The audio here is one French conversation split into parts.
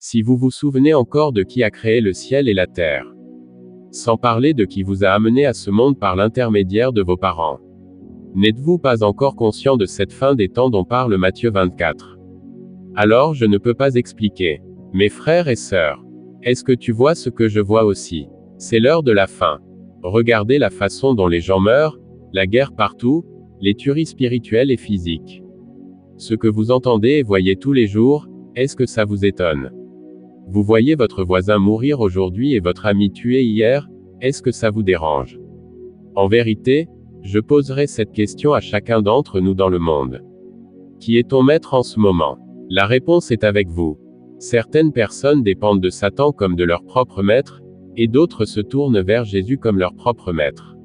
Si vous vous souvenez encore de qui a créé le ciel et la terre. Sans parler de qui vous a amené à ce monde par l'intermédiaire de vos parents. N'êtes-vous pas encore conscient de cette fin des temps dont parle Matthieu 24? Alors je ne peux pas expliquer. Mes frères et sœurs, est-ce que tu vois ce que je vois aussi? C'est l'heure de la fin. Regardez la façon dont les gens meurent, la guerre partout, les tueries spirituelles et physiques. Ce que vous entendez et voyez tous les jours, est-ce que ça vous étonne? Vous voyez votre voisin mourir aujourd'hui et votre ami tué hier, est-ce que ça vous dérange? En vérité, je poserai cette question à chacun d'entre nous dans le monde. Qui est ton maître en ce moment? La réponse est avec vous. Certaines personnes dépendent de Satan comme de leur propre maître, et d'autres se tournent vers Jésus comme leur propre maître.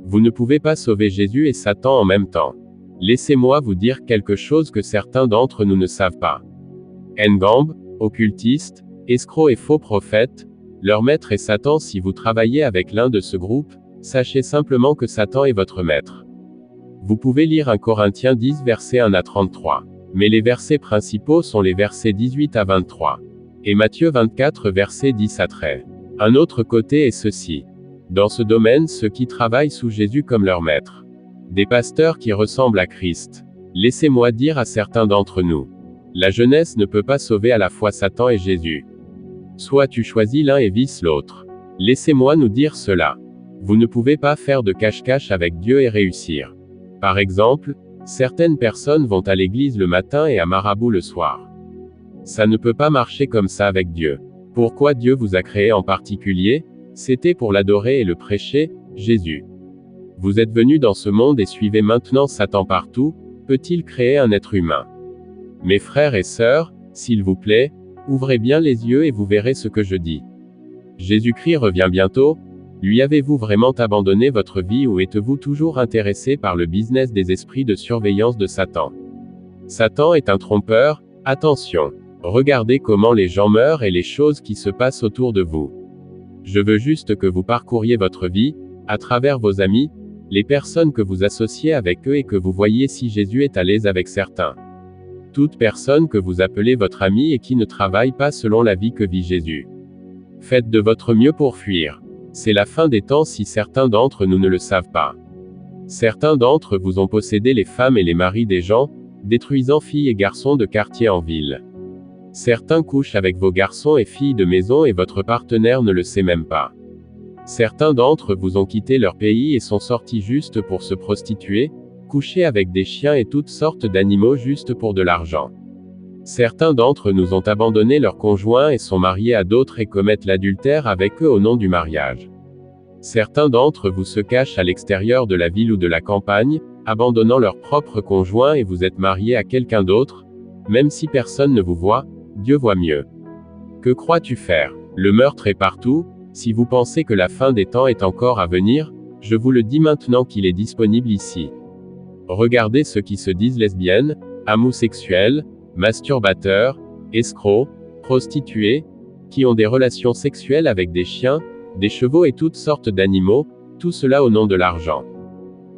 Vous ne pouvez pas sauver Jésus et Satan en même temps. Laissez-moi vous dire quelque chose que certains d'entre nous ne savent pas. Ngambs, occultistes, escrocs et faux prophètes, leur maître est Satan. Si vous travaillez avec l'un de ce groupe, sachez simplement que Satan est votre maître. Vous pouvez lire 1 Corinthiens 10 versets 1 à 33. Mais les versets principaux sont les versets 18 à 23. Et Matthieu 24 versets 10 à 13. Un autre côté est ceci. Dans ce domaine, ceux qui travaillent sous Jésus comme leur maître. Des pasteurs qui ressemblent à Christ. Laissez-moi dire à certains d'entre nous. La jeunesse ne peut pas sauver à la fois Satan et Jésus. Soit tu choisis l'un et vices l'autre. Laissez-moi nous dire cela. Vous ne pouvez pas faire de cache-cache avec Dieu et réussir. Par exemple, certaines personnes vont à l'église le matin et à marabout le soir. Ça ne peut pas marcher comme ça avec Dieu. Pourquoi Dieu vous a créé en particulier? C'était pour l'adorer et le prêcher, Jésus. Vous êtes venu dans ce monde et suivez maintenant Satan partout, peut-il créer un être humain? Mes frères et sœurs, s'il vous plaît, ouvrez bien les yeux et vous verrez ce que je dis. Jésus-Christ revient bientôt. Lui avez-vous vraiment abandonné votre vie ou êtes-vous toujours intéressé par le business des esprits de surveillance de Satan? Satan est un trompeur, attention. Regardez comment les gens meurent et les choses qui se passent autour de vous. Je veux juste que vous parcouriez votre vie, à travers vos amis, les personnes que vous associez avec eux et que vous voyez si Jésus est à l'aise avec certains. Toute personne que vous appelez votre ami et qui ne travaille pas selon la vie que vit Jésus. Faites de votre mieux pour fuir. C'est la fin des temps si certains d'entre nous ne le savent pas. Certains d'entre vous ont possédé les femmes et les maris des gens, détruisant filles et garçons de quartier en ville. Certains couchent avec vos garçons et filles de maison et votre partenaire ne le sait même pas. Certains d'entre vous ont quitté leur pays et sont sortis juste pour se prostituer, coucher avec des chiens et toutes sortes d'animaux juste pour de l'argent. Certains d'entre nous ont abandonné leurs conjoints et sont mariés à d'autres et commettent l'adultère avec eux au nom du mariage. Certains d'entre vous se cachent à l'extérieur de la ville ou de la campagne, abandonnant leur propre conjoint et vous êtes mariés à quelqu'un d'autre. Même si personne ne vous voit, Dieu voit mieux. Que crois-tu faire? Le meurtre est partout. Si vous pensez que la fin des temps est encore à venir, je vous le dis maintenant qu'il est disponible ici. Regardez ceux qui se disent lesbiennes, homosexuels, masturbateurs, escrocs, prostituées, qui ont des relations sexuelles avec des chiens, des chevaux et toutes sortes d'animaux, tout cela au nom de l'argent.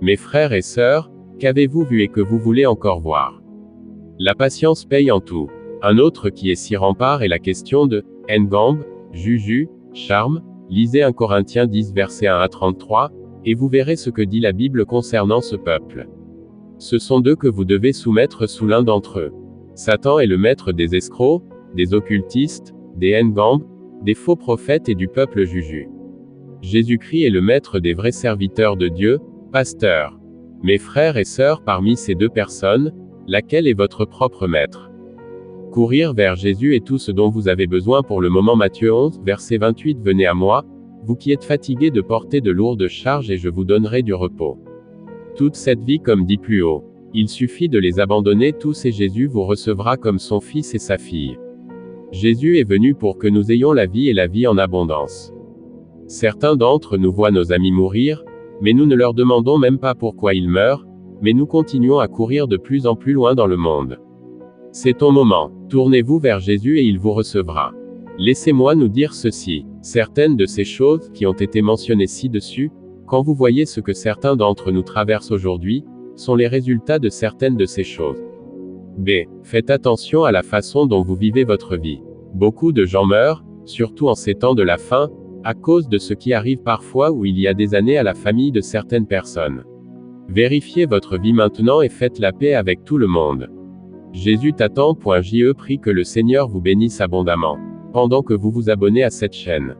Mes frères et sœurs, qu'avez-vous vu et que vous voulez encore voir? La patience paye en tout. Un autre qui est si rempart est la question de Ngambs, Juju, charme. Lisez 1 Corinthiens 10 versets 1 à 33, et vous verrez ce que dit la Bible concernant ce peuple. Ce sont d'eux que vous devez soumettre sous l'un d'entre eux. Satan est le maître des escrocs, des occultistes, des Ngambs, des faux prophètes et du peuple Juju. Jésus-Christ est le maître des vrais serviteurs de Dieu, pasteurs. Mes frères et sœurs, parmi ces deux personnes, laquelle est votre propre maître? Courir vers Jésus est tout ce dont vous avez besoin pour le moment. Matthieu 11, verset 28. Venez à moi, vous qui êtes fatigués de porter de lourdes charges et je vous donnerai du repos. Toute cette vie comme dit plus haut. Il suffit de les abandonner tous et Jésus vous recevra comme son fils et sa fille. Jésus est venu pour que nous ayons la vie et la vie en abondance. Certains d'entre nous voient nos amis mourir, mais nous ne leur demandons même pas pourquoi ils meurent, mais nous continuons à courir de plus en plus loin dans le monde. C'est ton moment. Tournez-vous vers Jésus et il vous recevra. Laissez-moi nous dire ceci. Certaines de ces choses qui ont été mentionnées ci-dessus, quand vous voyez ce que certains d'entre nous traversent aujourd'hui, sont les résultats de certaines de ces choses. B. Faites attention à la façon dont vous vivez votre vie. Beaucoup de gens meurent, surtout en ces temps de la fin, à cause de ce qui arrive parfois ou il y a des années à la famille de certaines personnes. Vérifiez votre vie maintenant et faites la paix avec tout le monde. Jésus t'attend. Je prie que le Seigneur vous bénisse abondamment. Pendant que vous vous abonnez à cette chaîne.